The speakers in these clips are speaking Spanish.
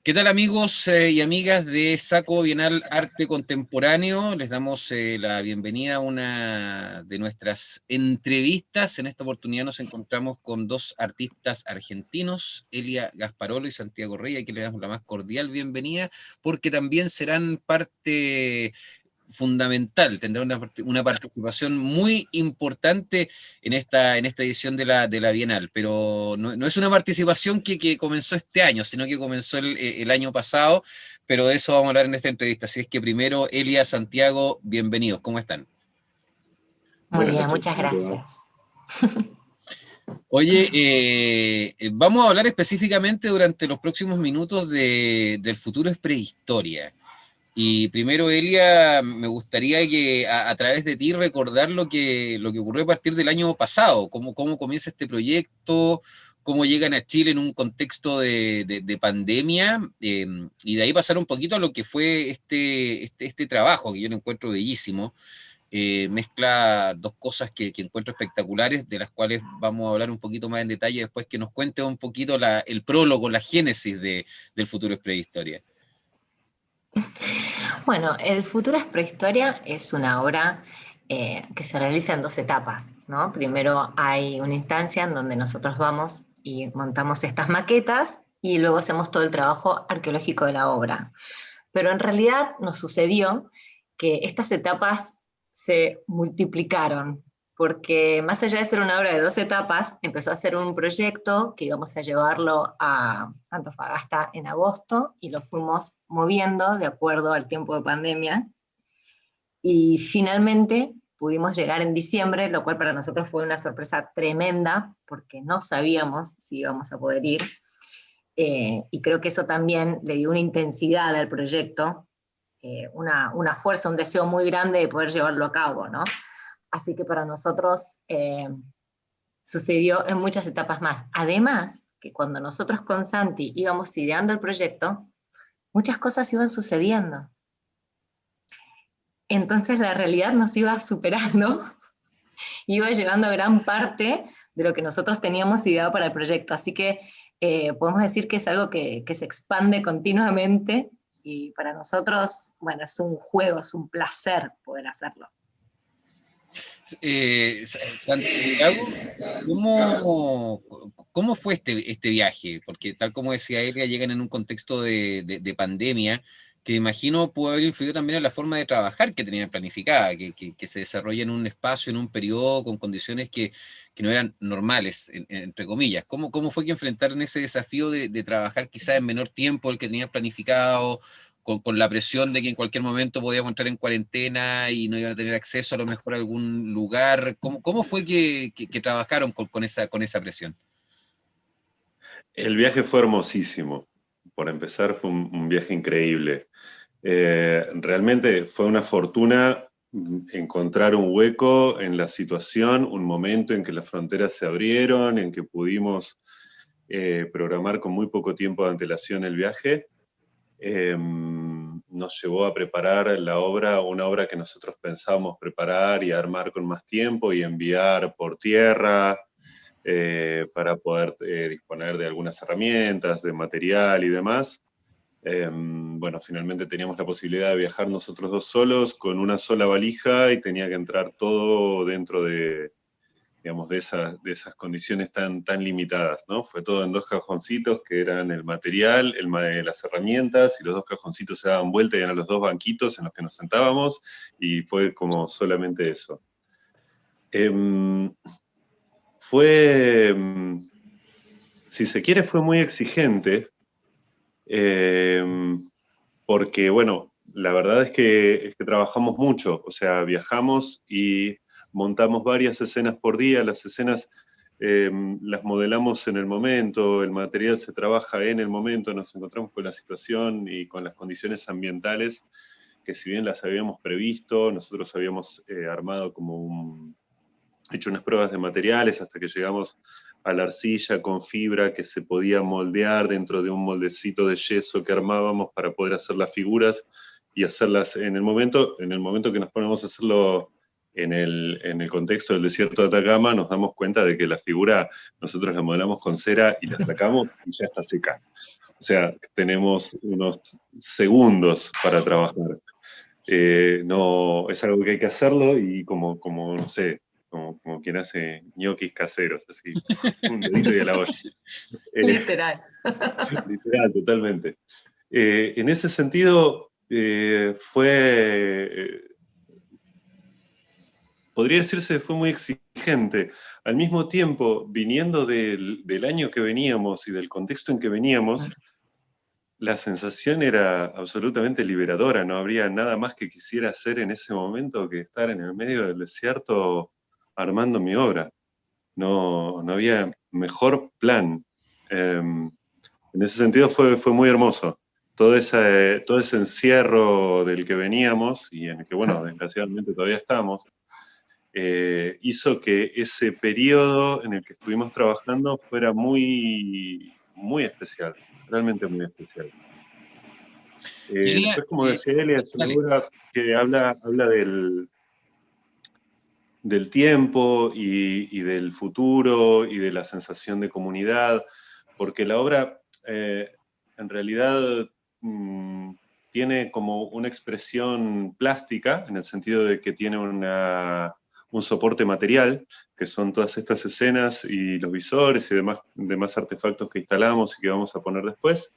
¿Qué tal amigos y amigas de Saco Bienal Arte Contemporáneo? Les damos la bienvenida a una de nuestras entrevistas. En esta oportunidad nos encontramos con dos artistas argentinos, Elia Gasparolo y Santiago Rey, a quien le damos la más cordial bienvenida, porque también serán parte fundamental, tendrá una participación muy importante en esta edición de la Bienal, pero no es una participación que comenzó este año, sino que comenzó el año pasado, pero de eso vamos a hablar en esta entrevista. Así es que primero, Elia, Santiago, bienvenidos, ¿cómo están? Muy Buenas bien, noches, muchas ¿cómo te va? gracias. Oye, vamos a hablar específicamente durante los próximos minutos del futuro es prehistoria. Y primero, Elia, me gustaría que a través de ti recordar lo que ocurrió a partir del año pasado, cómo comienza este proyecto, cómo llegan a Chile en un contexto de pandemia, y de ahí pasar un poquito a lo que fue este trabajo, que yo lo encuentro bellísimo. Mezcla dos cosas que encuentro espectaculares, de las cuales vamos a hablar un poquito más en detalle después que nos cuente un poquito el prólogo, la génesis del futuro es prehistoria. Bueno, El futuro es prehistoria es una obra que se realiza en dos etapas, ¿no? Primero hay una instancia en donde nosotros vamos y montamos estas maquetas y luego hacemos todo el trabajo arqueológico de la obra. Pero en realidad nos sucedió que estas etapas se multiplicaron, porque más allá de ser una obra de dos etapas, empezó a ser un proyecto que íbamos a llevarlo a Antofagasta en agosto y lo fuimos moviendo de acuerdo al tiempo de pandemia. Y finalmente pudimos llegar en diciembre, lo cual para nosotros fue una sorpresa tremenda, porque no sabíamos si íbamos a poder ir. Y creo que eso también le dio una intensidad al proyecto, una fuerza, un deseo muy grande de poder llevarlo a cabo, ¿no? Así que para nosotros sucedió en muchas etapas más. Además, que cuando nosotros con Santi íbamos ideando el proyecto, muchas cosas iban sucediendo. Entonces la realidad nos iba superando, iba llevando gran parte de lo que nosotros teníamos ideado para el proyecto. Así que podemos decir que es algo que se expande continuamente y para nosotros, bueno, es un juego, es un placer poder hacerlo. Santiago, ¿cómo, cómo fue este viaje? Porque tal como decía Elia, llegan en un contexto de pandemia que imagino pudo haber influido también en la forma de trabajar que tenían planificada, que se desarrolla en un espacio, en un periodo, con condiciones que no eran normales, entre comillas. ¿Cómo fue que enfrentaron ese desafío de trabajar quizás en menor tiempo del que tenían planificado? Con la presión de que en cualquier momento podíamos entrar en cuarentena y no iban a tener acceso a lo mejor a algún lugar. ¿Cómo fue que trabajaron con esa presión? El viaje fue hermosísimo. Por empezar, fue un viaje increíble. Realmente fue una fortuna encontrar un hueco en la situación, un momento en que las fronteras se abrieron, en que pudimos programar con muy poco tiempo de antelación el viaje. Nos llevó a preparar la obra, una obra que nosotros pensábamos preparar y armar con más tiempo y enviar por tierra para poder disponer de algunas herramientas, de material y demás. Bueno, finalmente teníamos la posibilidad de viajar nosotros dos solos con una sola valija y tenía que entrar todo dentro de, digamos, de esas condiciones tan limitadas, ¿no? Fue todo en dos cajoncitos que eran el material, las herramientas, y los dos cajoncitos se daban vuelta y eran los dos banquitos en los que nos sentábamos, y fue como solamente eso. Fue, si se quiere, fue muy exigente, porque, bueno, la verdad es que trabajamos mucho, o sea, viajamos y montamos varias escenas por día, las escenas las modelamos en el momento, el material se trabaja en el momento, nos encontramos con la situación y con las condiciones ambientales, que si bien las habíamos previsto, nosotros habíamos armado hecho unas pruebas de materiales hasta que llegamos a la arcilla con fibra que se podía moldear dentro de un moldecito de yeso que armábamos para poder hacer las figuras y hacerlas en el momento que nos ponemos a hacerlo en el contexto del desierto de Atacama nos damos cuenta de que la figura nosotros la modelamos con cera y la sacamos y ya está seca. O sea, tenemos unos segundos para trabajar. No, es algo que hay que hacerlo y como no sé, como quien hace ñoquis caseros, así, un dedito y a la olla. Literal. Literal, totalmente. En ese sentido, podría decirse, fue muy exigente. Al mismo tiempo, viniendo del año que veníamos y del contexto en que veníamos, la sensación era absolutamente liberadora. No habría nada más que quisiera hacer en ese momento que estar en el medio del desierto armando mi obra. No había mejor plan. En ese sentido fue muy hermoso. Todo ese encierro del que veníamos y en el que, bueno, desgraciadamente todavía estamos, hizo que ese periodo en el que estuvimos trabajando fuera muy, muy especial, realmente muy especial. Elia, Después, como decía Elia, es una dale. obra que habla del tiempo y del futuro y de la sensación de comunidad, porque la obra en realidad tiene como una expresión plástica, en el sentido de que tiene un soporte material, que son todas estas escenas y los visores y demás artefactos que instalamos y que vamos a poner después.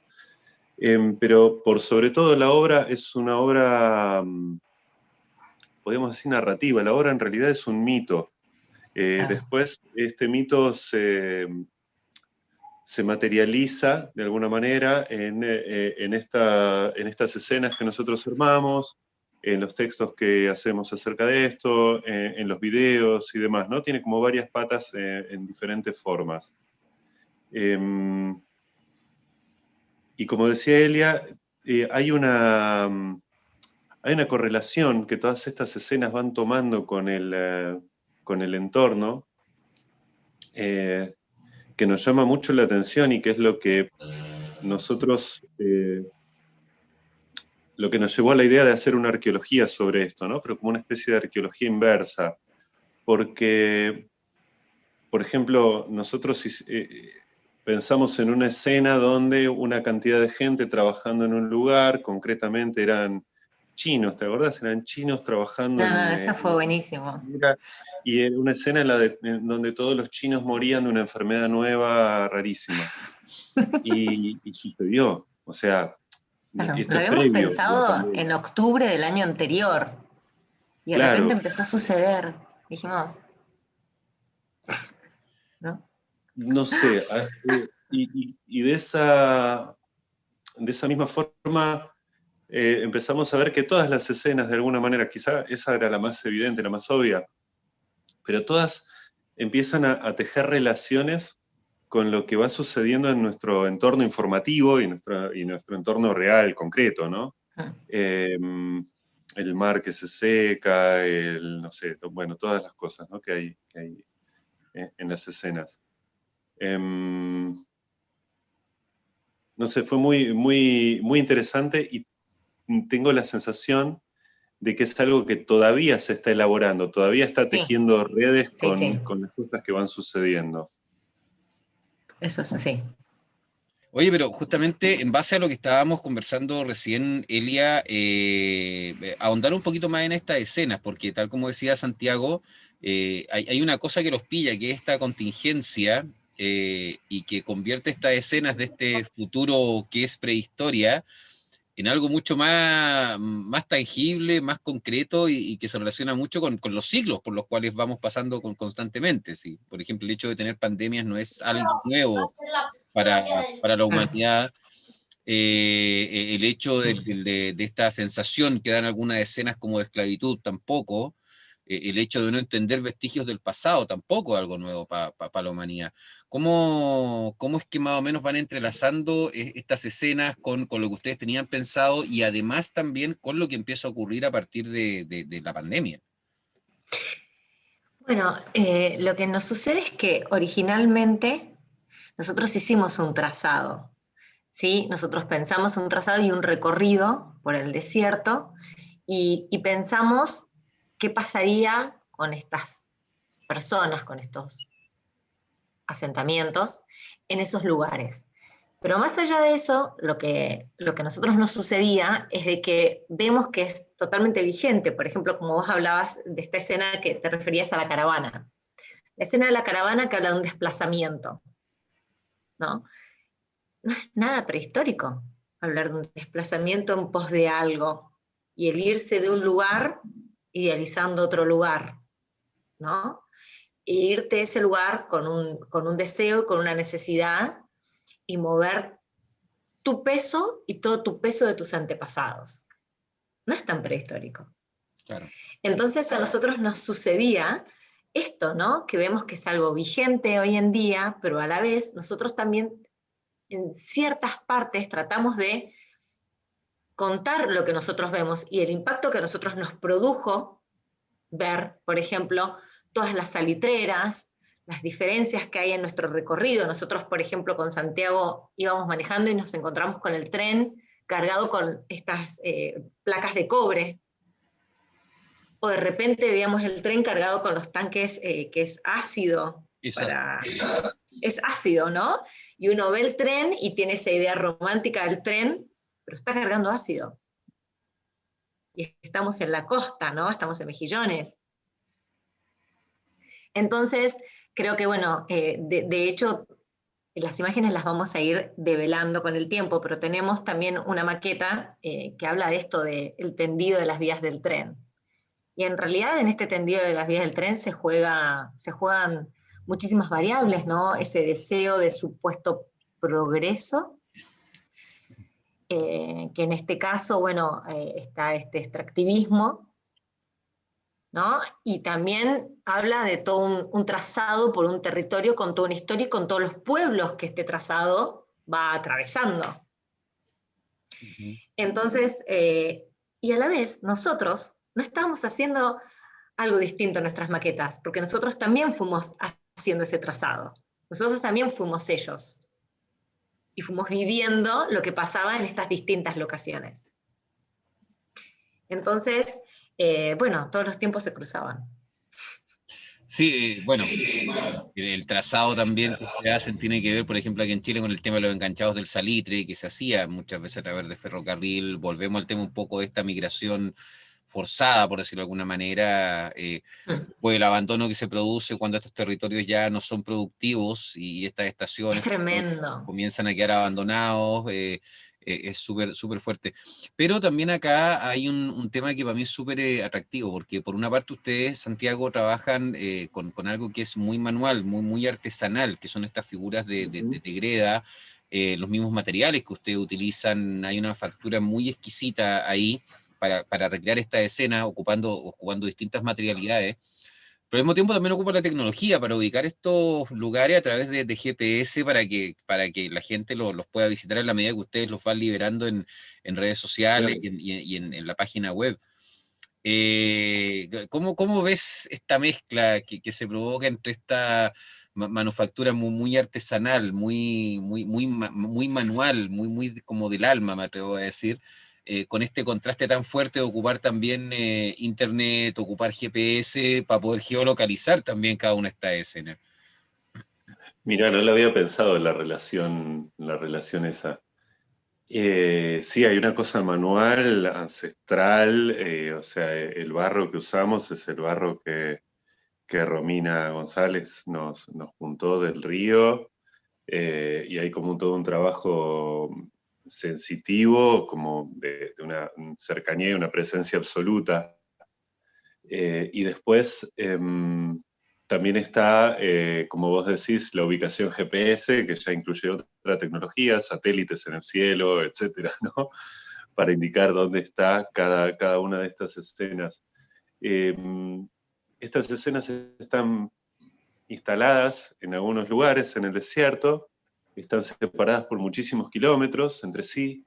Pero por sobre todo la obra es una obra, podríamos decir, narrativa. La obra en realidad es un mito. Después este mito se materializa de alguna manera en estas escenas que nosotros armamos, en los textos que hacemos acerca de esto, en los videos y demás, ¿no? Tiene como varias patas en diferentes formas. Y como decía Elia, hay una correlación que todas estas escenas van tomando con el entorno, que nos llama mucho la atención y que es lo que nosotros, lo que nos llevó a la idea de hacer una arqueología sobre esto, ¿no? Pero como una especie de arqueología inversa, porque, por ejemplo, nosotros pensamos en una escena donde una cantidad de gente trabajando en un lugar, concretamente eran chinos, ¿te acordás? Eran chinos trabajando Eso fue buenísimo. y era una escena en donde todos los chinos morían de una enfermedad nueva rarísima. Y sucedió, o sea, Claro, esto lo es habíamos previo a la pensado pandemia. en octubre del año anterior y de repente Claro, empezó a suceder. Dijimos, ¿no? no sé, y de esa misma forma empezamos a ver que todas las escenas, de alguna manera, quizá esa era la más evidente, la más obvia, pero todas empiezan a tejer relaciones con lo que va sucediendo en nuestro entorno informativo y nuestro entorno real, concreto, ¿no? El mar que se seca, no sé, bueno, todas las cosas, ¿no? que hay en las escenas. No sé, fue muy, muy, muy interesante y tengo la sensación de que es algo que todavía se está elaborando, todavía está tejiendo redes Sí. con las cosas que van sucediendo. Eso es así. Oye, pero justamente en base a lo que estábamos conversando recién, Elia, ahondar un poquito más en estas escenas, porque tal como decía Santiago, hay una cosa que los pilla, que es esta contingencia y que convierte estas escenas de este futuro que es prehistoria en algo mucho más tangible, más concreto y que se relaciona mucho con los siglos por los cuales vamos pasando constantemente. ¿Sí? Por ejemplo, el hecho de tener pandemias no es algo nuevo para la humanidad. El hecho de esta sensación que dan algunas escenas como de esclavitud tampoco, el hecho de no entender vestigios del pasado tampoco es algo nuevo para la humanidad. ¿Cómo es que más o menos van entrelazando estas escenas con lo que ustedes tenían pensado y además también con lo que empieza a ocurrir a partir de la pandemia? Bueno, lo que nos sucede es que originalmente nosotros hicimos un trazado, ¿sí? Nosotros pensamos un trazado y un recorrido por el desierto y pensamos qué pasaría con estas personas, con estos asentamientos, en esos lugares. Pero más allá de eso, lo que a nosotros nos sucedía es de que vemos que es totalmente vigente. Por ejemplo, como vos hablabas de esta escena que te referías a la caravana. La escena de la caravana que habla de un desplazamiento, ¿no? No es nada prehistórico hablar de un desplazamiento en pos de algo y el irse de un lugar idealizando otro lugar, ¿no? E irte a ese lugar con un deseo, con una necesidad y mover tu peso y todo tu peso de tus antepasados. No es tan prehistórico. Claro. Entonces a nosotros nos sucedía esto, ¿no? Que vemos que es algo vigente hoy en día, pero a la vez nosotros también en ciertas partes tratamos de contar lo que nosotros vemos y el impacto que a nosotros nos produjo ver, por ejemplo, todas las salitreras, las diferencias que hay en nuestro recorrido. Nosotros, por ejemplo, con Santiago íbamos manejando y nos encontramos con el tren cargado con estas placas de cobre, o de repente veíamos el tren cargado con los tanques que es ácido, es ácido, ¿no? Y uno ve el tren y tiene esa idea romántica del tren, pero está cargando ácido. Y estamos en la costa, ¿no? Estamos en Mejillones. Entonces, creo que, bueno, de hecho, las imágenes las vamos a ir develando con el tiempo, pero tenemos también una maqueta que habla de esto, del tendido de las vías del tren. Y en realidad en este tendido de las vías del tren se juegan muchísimas variables, ¿no? Ese deseo de supuesto progreso, que en este caso, bueno, está este extractivismo, ¿no? Y también habla de todo un trazado por un territorio con toda una historia y con todos los pueblos que este trazado va atravesando. Entonces, y a la vez nosotros no estamos haciendo algo distinto en nuestras maquetas, porque nosotros también fuimos haciendo ese trazado. Nosotros también fuimos ellos. Y fuimos viviendo lo que pasaba en estas distintas locaciones. Entonces, bueno, todos los tiempos se cruzaban. Sí, bueno, el trazado también que se hacen tiene que ver, por ejemplo, aquí en Chile con el tema de los enganchados del salitre, que se hacía muchas veces a través de ferrocarril. Volvemos al tema un poco de esta migración forzada, por decirlo de alguna manera, pues el abandono que se produce cuando estos territorios ya no son productivos y estas estaciones Es tremendo. comienzan a quedar abandonados. Es súper súper fuerte. Pero también acá hay un tema que para mí es súper atractivo, porque por una parte ustedes, Santiago, trabajan con algo que es muy manual, muy artesanal, que son estas figuras de greda, los mismos materiales que ustedes utilizan. Hay una factura muy exquisita ahí para recrear esta escena, ocupando distintas materialidades. Pero al mismo tiempo también ocupa la tecnología para ubicar estos lugares a través de GPS para que la gente los pueda visitar en la medida que ustedes los van liberando en redes sociales en la página web. ¿Cómo ves esta mezcla que se provoca entre esta manufactura muy artesanal, muy manual, muy como del alma, me atrevo a decir, con este contraste tan fuerte de ocupar también internet, ocupar GPS para poder geolocalizar también cada una de estas escenas? Mira, no lo había pensado en la relación esa. Sí, hay una cosa manual, ancestral, o sea, el barro que usamos es el barro que Romina González nos juntó del río, y hay como todo un trabajo sensitivo, como de una cercanía y una presencia absoluta. Y después también está, como vos decís, la ubicación GPS, que ya incluye otra tecnología, satélites en el cielo, etcétera, ¿no? Para indicar dónde está cada una de estas escenas. Estas escenas están instaladas en algunos lugares en el desierto, están separadas por muchísimos kilómetros entre sí.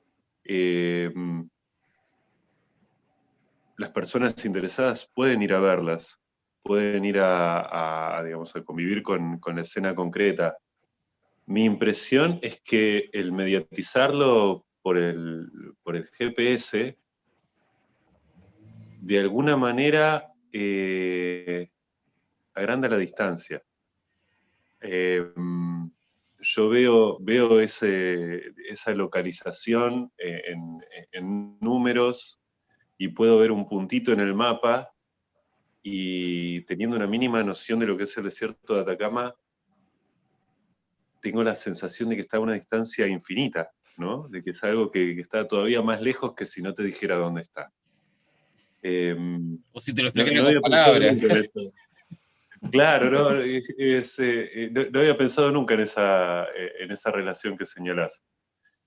Las personas interesadas pueden ir a verlas, pueden ir digamos, a convivir con la escena concreta. Mi impresión es que el mediatizarlo por el GPS, de alguna manera agranda la distancia. Yo veo esa localización en números y puedo ver un puntito en el mapa y teniendo una mínima noción de lo que es el desierto de Atacama, tengo la sensación de que está a una distancia infinita, ¿no? De que es algo que está todavía más lejos que si no te dijera dónde está. O si te lo No, explicara no con había pensado palabras. nunca en eso. Claro, no, no había pensado nunca en esa relación que señalás.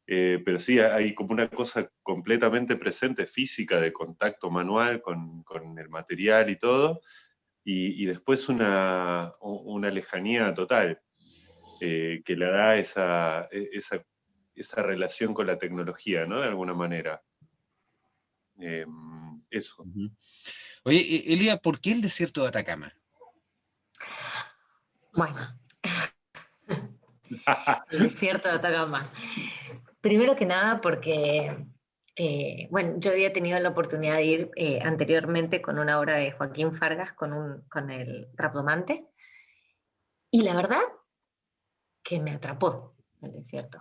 Pero sí, hay como una cosa completamente presente, física, de contacto manual con el material y todo, y después una lejanía total, que le da esa relación con la tecnología, ¿no? De alguna manera. Eso. Ujú. Oye, Elia, ¿por qué el desierto de Atacama? Bueno, el desierto de Atacama. Primero que nada porque, bueno, yo había tenido la oportunidad de ir anteriormente con una obra de Joaquín Fargas con el Rapdomante, y la verdad que me atrapó el desierto.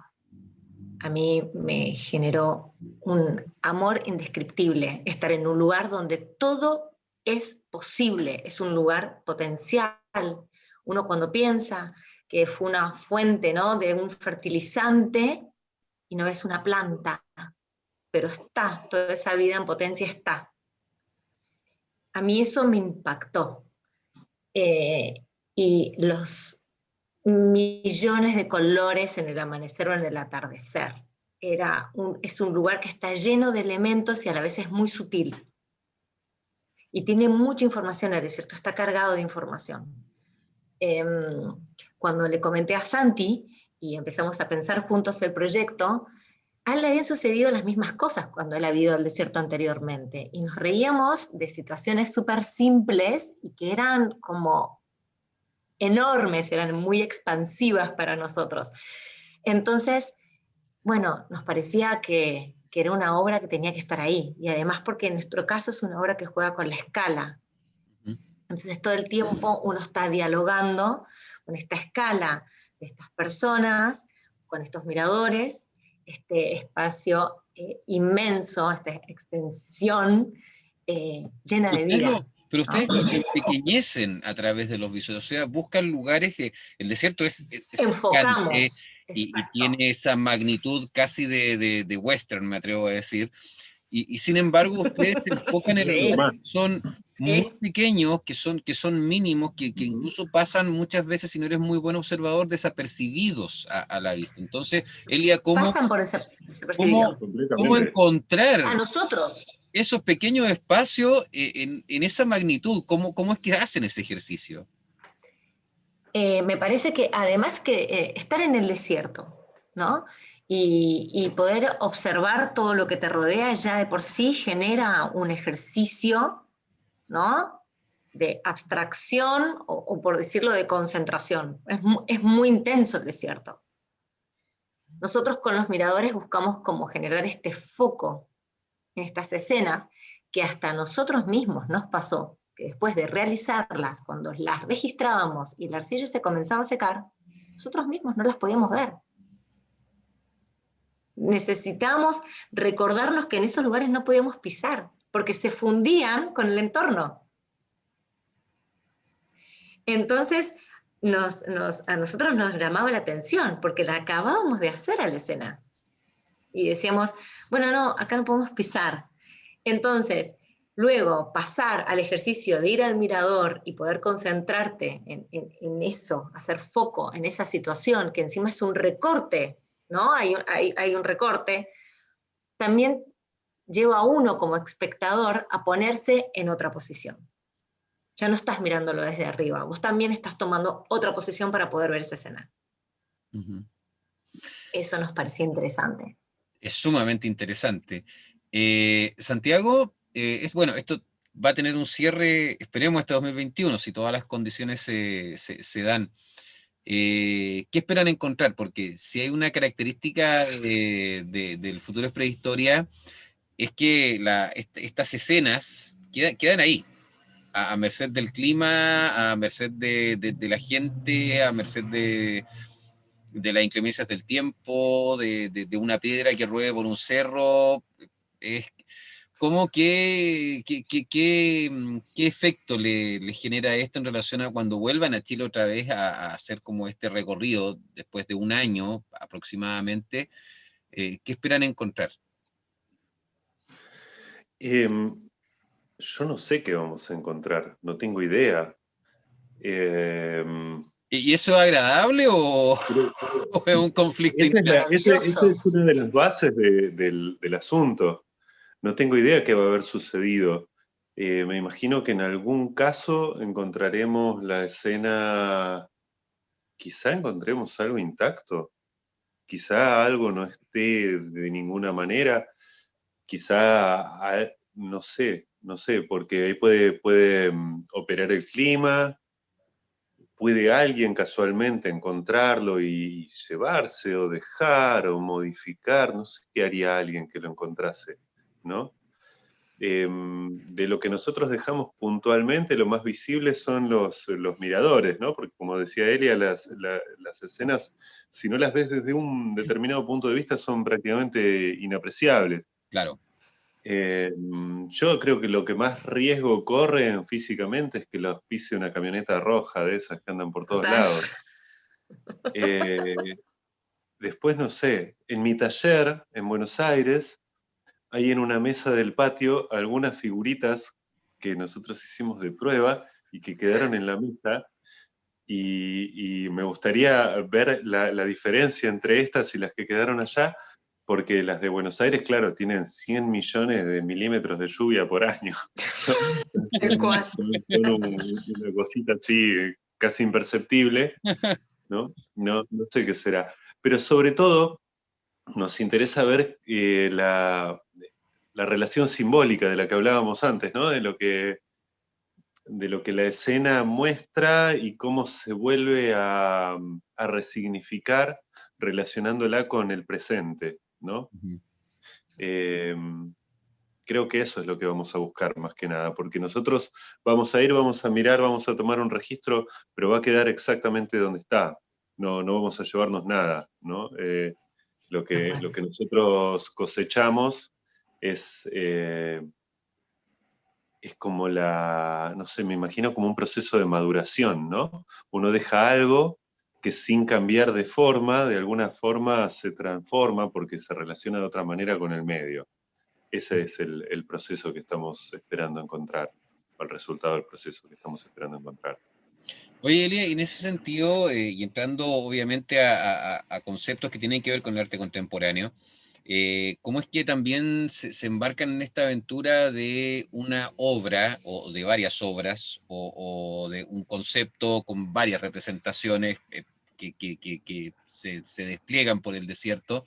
A mí me generó un amor indescriptible estar en un lugar donde todo es posible, es un lugar potencial. Uno cuando piensa que fue una fuente, ¿no?, de un fertilizante y no es una planta, pero está, toda esa vida en potencia está. A mí eso me impactó. Y los millones de colores en el amanecer o en el atardecer. Es un lugar que está lleno de elementos y a la vez es muy sutil. Y tiene mucha información, el desierto está cargado de información. Cuando le comenté a Santi y empezamos a pensar juntos el proyecto, a él le habían sucedido las mismas cosas cuando él había ido al desierto anteriormente. Y nos reíamos de situaciones súper simples y que eran como enormes, eran muy expansivas para nosotros. Entonces, bueno, nos parecía que era una obra que tenía que estar ahí, y además porque en nuestro caso es una obra que juega con la escala. Entonces todo el tiempo uno está dialogando con esta escala de estas personas, con estos miradores, este espacio inmenso, esta extensión llena de vida. Pero ¿No? ustedes lo empequeñecen a través de los visuales, o sea, buscan lugares que el desierto es gigante Enfocamos, y exacto. tiene esa magnitud casi de western, me atrevo a decir, y sin embargo ustedes se enfocan en Sí, lugares que son muy sí. pequeños, que son mínimos, que incluso pasan muchas veces, si no eres muy buen observador, desapercibidos a la vista. Entonces, Elia, Pasan por ese cómo, percibido. cómo Completamente. A encontrar nosotros. esos pequeños espacios en esa magnitud? ¿Cómo es que hacen ese ejercicio? Me parece que además que estar en el desierto, ¿no? Y poder observar todo lo que te rodea ya de por sí genera un ejercicio, ¿no?, de abstracción o por decirlo de concentración. Es muy intenso el desierto. Nosotros con los miradores buscamos como generar este foco en estas escenas que hasta nosotros mismos nos pasó, que después de realizarlas, cuando las registrábamos y la arcilla se comenzaba a secar, nosotros mismos no las podíamos ver. Necesitamos recordarnos que en esos lugares no podíamos pisar, porque se fundían con el entorno. Entonces, a nosotros nos llamaba la atención, porque la acabábamos de hacer a la escena. Y decíamos, bueno, no, acá no podemos pisar. Entonces, luego pasar al ejercicio de ir al mirador y poder concentrarte en eso, hacer foco en esa situación, que encima es un recorte, ¿no? Hay un recorte, también lleva a uno como espectador a ponerse en otra posición. Ya no estás mirándolo desde arriba, vos también estás tomando otra posición para poder ver esa escena. Ujú. Eso nos parecía interesante. Es sumamente interesante. Santiago, bueno, esto va a tener un cierre, esperemos, este 2021, si todas las condiciones se dan. ¿Qué esperan encontrar? Porque si hay una característica del futuro es prehistoria, es que estas escenas quedan ahí, a merced del clima, a merced de la gente, a merced de las inclemencias del tiempo, de una piedra que ruede por un cerro. Es, ¿cómo qué efecto le genera esto en relación a cuando vuelvan a Chile otra vez a hacer como este recorrido después de un año aproximadamente? ¿Qué esperan encontrar? Yo no sé qué vamos a encontrar, no tengo idea. Em, ¿Y eso es agradable o, creo- o es un conflicto esa interno? esa Maravilloso. es una de las bases del asunto. No tengo idea qué va a haber sucedido. Me imagino que en algún caso encontraremos la escena, quizá encontremos algo intacto, quizá algo no esté de ninguna manera, quizá, no sé, no sé, porque ahí puede operar el clima, puede alguien casualmente encontrarlo y llevarse o dejar o modificar, no sé qué haría alguien que lo encontrase, ¿no? De lo que nosotros dejamos puntualmente, lo más visible son los miradores, ¿no? Porque como decía Elia, las escenas, si no las ves desde un determinado punto de vista, son prácticamente inapreciables. Claro. Yo creo que lo que más riesgo corren físicamente es que los pise una camioneta roja de esas que andan por todos Total. lados. Eh, Después, no sé, en mi taller en Buenos Aires, hay en una mesa del patio algunas figuritas que nosotros hicimos de prueba y que quedaron en la mesa, y me gustaría ver la diferencia entre estas y las que quedaron allá, porque las de Buenos Aires, claro, tienen 100 millones de milímetros de lluvia por año. Tal cual. Son una cosita así casi imperceptible, ¿no? No sé qué será. Pero sobre todo nos interesa ver la relación simbólica de la que hablábamos antes, ¿no? De lo que la escena muestra y cómo se vuelve a resignificar relacionándola con el presente, ¿no? Ujú. Eh, Creo que eso es lo que vamos a buscar más que nada, porque nosotros vamos a ir, vamos a mirar, vamos a tomar un registro, pero va a quedar exactamente donde está. No vamos a llevarnos nada, ¿no? Lo que nosotros cosechamos es, es como no sé, me imagino como un proceso de maduración, ¿no? Uno deja algo que sin cambiar de forma, de alguna forma se transforma porque se relaciona de otra manera con el medio. Ese es el proceso que estamos esperando encontrar, o el resultado del proceso que estamos esperando encontrar. Oye, Elia, y en ese sentido, y entrando obviamente a conceptos que tienen que ver con el arte contemporáneo, ¿cómo es que también se embarcan en esta aventura de una obra o de varias obras o de un concepto con varias representaciones que se despliegan por el desierto?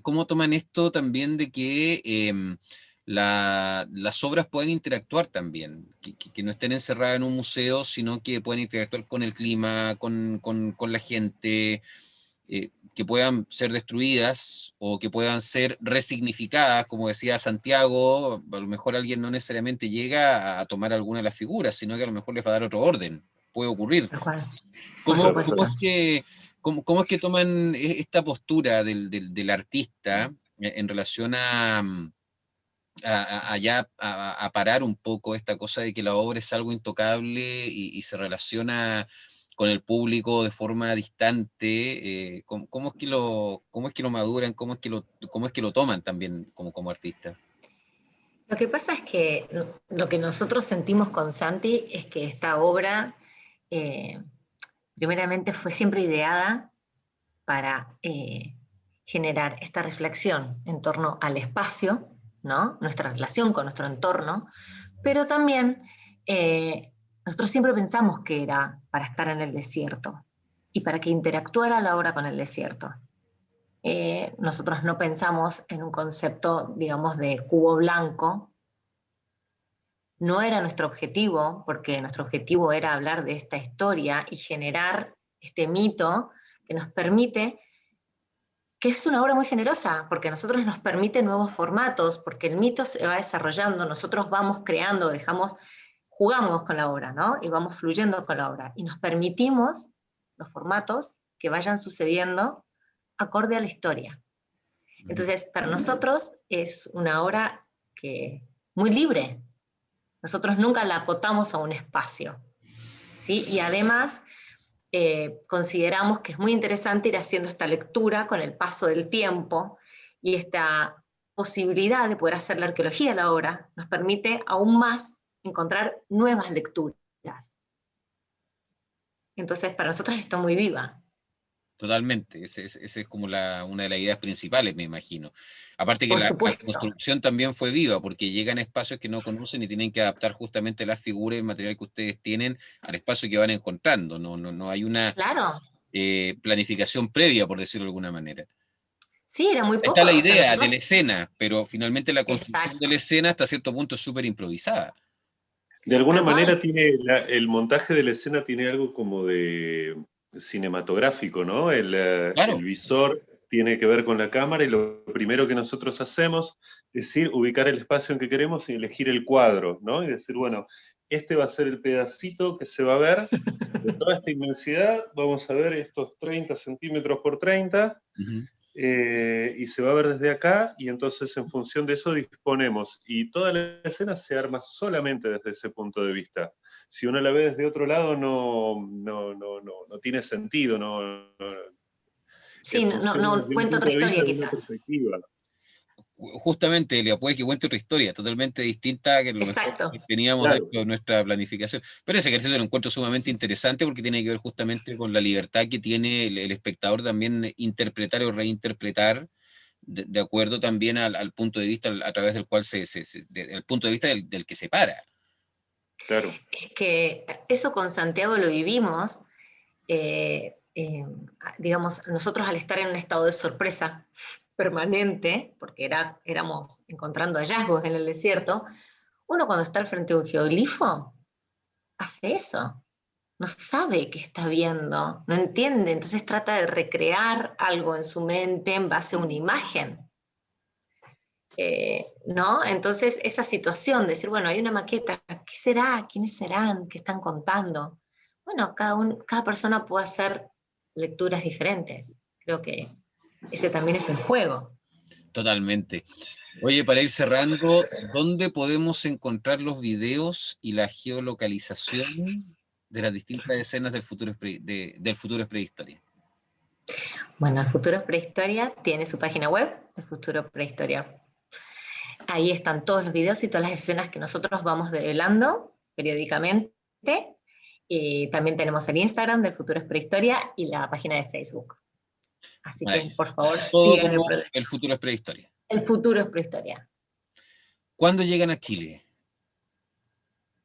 ¿Cómo toman esto también de que las obras pueden interactuar también, que no estén encerradas en un museo, sino que puedan interactuar con el clima, con la gente, que puedan ser destruidas o que puedan ser resignificadas, como decía Santiago? A lo mejor alguien no necesariamente llega a tomar alguna de las figuras, sino que a lo mejor les va a dar otro orden, puede ocurrir. Tal cual. Por ¿Cómo, Claro, supuesto. claro. cómo es que, cómo es que toman esta postura del artista en relación a ya a parar un poco esta cosa de que la obra es algo intocable y se relaciona con el público de forma distante? ¿Cómo es que cómo es que lo maduran? Cómo es que lo toman también como artista? Lo que pasa es que lo que nosotros sentimos con Santi es que esta obra, eh, primeramente, fue siempre ideada para generar esta reflexión en torno al espacio, ¿no? Nuestra relación con nuestro entorno, pero también nosotros siempre pensamos que era para estar en el desierto y para que interactuara la obra con el desierto. Nosotros no pensamos en un concepto, digamos, de cubo blanco. No era nuestro objetivo, porque nuestro objetivo era hablar de esta historia y generar este mito que nos permite, que es una obra muy generosa, porque a nosotros nos permite nuevos formatos, porque el mito se va desarrollando, nosotros vamos creando, dejamos jugamos con la obra, ¿no? Y vamos fluyendo con la obra. Y nos permitimos los formatos que vayan sucediendo acorde a la historia. Entonces, para nosotros es una obra que muy libre. Nosotros nunca la acotamos a un espacio, ¿sí? Y además consideramos que es muy interesante ir haciendo esta lectura con el paso del tiempo, y esta posibilidad de poder hacer la arqueología de la obra nos permite aún más encontrar nuevas lecturas. Entonces, para nosotros está muy viva. Totalmente, esa es como una de las ideas principales, me imagino. Aparte que Por la supuesto. construcción también fue viva, porque llegan a espacios que no conocen y tienen que adaptar justamente las figuras y el material que ustedes tienen al espacio que van encontrando. No hay una Claro. planificación previa, por decirlo de alguna manera. Sí, era muy Está poco. la O sea, idea de nosotros... la escena, pero finalmente la construcción de Exacto. la escena hasta cierto punto es súper improvisada. De alguna Tal manera cual. tiene el montaje de la escena tiene algo como de cinematográfico, ¿no? El Claro, visor tiene que ver con la cámara y lo primero que nosotros hacemos es ubicar el espacio en que queremos y elegir el cuadro, ¿no? Y decir, bueno, este va a ser el pedacito que se va a ver de toda esta inmensidad, vamos a ver estos 30 centímetros por 30, y se va a ver desde acá, y entonces en función de eso disponemos, y toda la escena se arma solamente desde ese punto de vista. Si uno la ve desde otro lado, no tiene sentido, Sí, funciona no desde un cuenta punto otra de vista, historia de una quizás. perspectiva. Justamente, Elia, puede que cuente otra historia totalmente distinta a que lo mejor Exacto. que teníamos Claro, dentro de nuestra planificación. Pero ese ejercicio lo encuentro sumamente interesante porque tiene que ver justamente con la libertad que tiene el espectador también interpretar o reinterpretar de acuerdo también al punto de vista a través del cual el punto de vista del que se para. claro. Es que eso con Santiago lo vivimos, eh, eh, digamos, nosotros al estar en un estado de sorpresa permanente, porque éramos encontrando hallazgos en el desierto, uno cuando está al frente de un geoglifo hace eso, no sabe qué está viendo, no entiende, entonces trata de recrear algo en su mente en base a una imagen. ¿No? Entonces, esa situación de decir, bueno, hay una maqueta, ¿qué será? ¿Quiénes serán? ¿Qué están contando? Bueno, cada persona puede hacer lecturas diferentes. Creo que ese también es el juego. Totalmente. Oye, para ir cerrando, ¿dónde podemos encontrar los videos y la geolocalización de las distintas escenas del futuro es prehistoria? Bueno, el Futuro es Prehistoria tiene su página web, el Futuro Prehistoria. Ahí están todos los videos y todas las escenas que nosotros vamos develando periódicamente. Y también tenemos el Instagram del Futuro es Prehistoria y la página de Facebook. Así que, Maravilla. por favor, Todo sigan el como proyecto. el futuro es prehistoria. El Futuro es Prehistoria. ¿Cuándo llegan a Chile?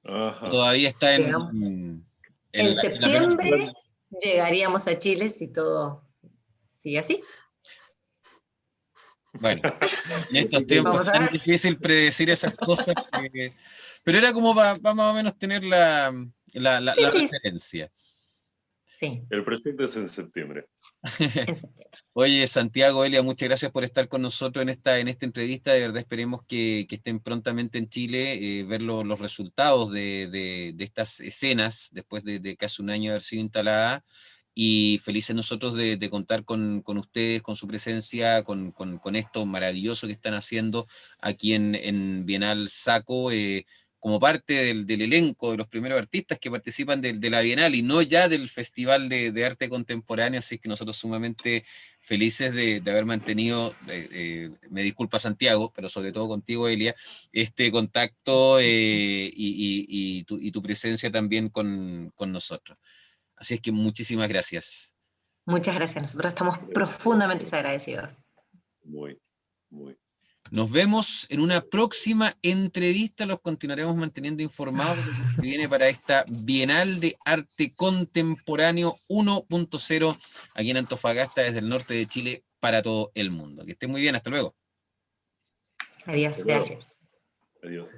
Ajá. Todavía está Llegamos. En en la septiembre planificación. llegaríamos a Chile si todo sigue así. Bueno, en estos tiempos Vamos a tan ver. difícil predecir esas cosas, pero era como para más o menos tener Sí, la sí, referencia. sí, El proyecto es en septiembre. en septiembre. Oye, Santiago, Elia, muchas gracias por estar con nosotros en esta entrevista. De verdad, esperemos que estén prontamente en Chile, ver los resultados de estas escenas después de casi un año de haber sido instalada. Y felices nosotros de contar con ustedes, con su presencia, con esto maravilloso que están haciendo aquí en Bienal Saco. Como parte del elenco de los primeros artistas que participan de la Bienal y no ya del Festival de Arte Contemporáneo, así que nosotros sumamente felices de haber mantenido, me disculpa Santiago, pero sobre todo contigo, Elia, este contacto y tu presencia también con nosotros. Así es que muchísimas gracias. Muchas gracias. Nosotros estamos profundamente agradecidos. Muy, muy. Nos vemos en una próxima entrevista. Los continuaremos manteniendo informados de lo que se viene para esta Bienal de Arte Contemporáneo 1.0 aquí en Antofagasta, desde el norte de Chile, para todo el mundo. Que esté muy bien, hasta luego. Adiós, Hasta luego. gracias. Adiós.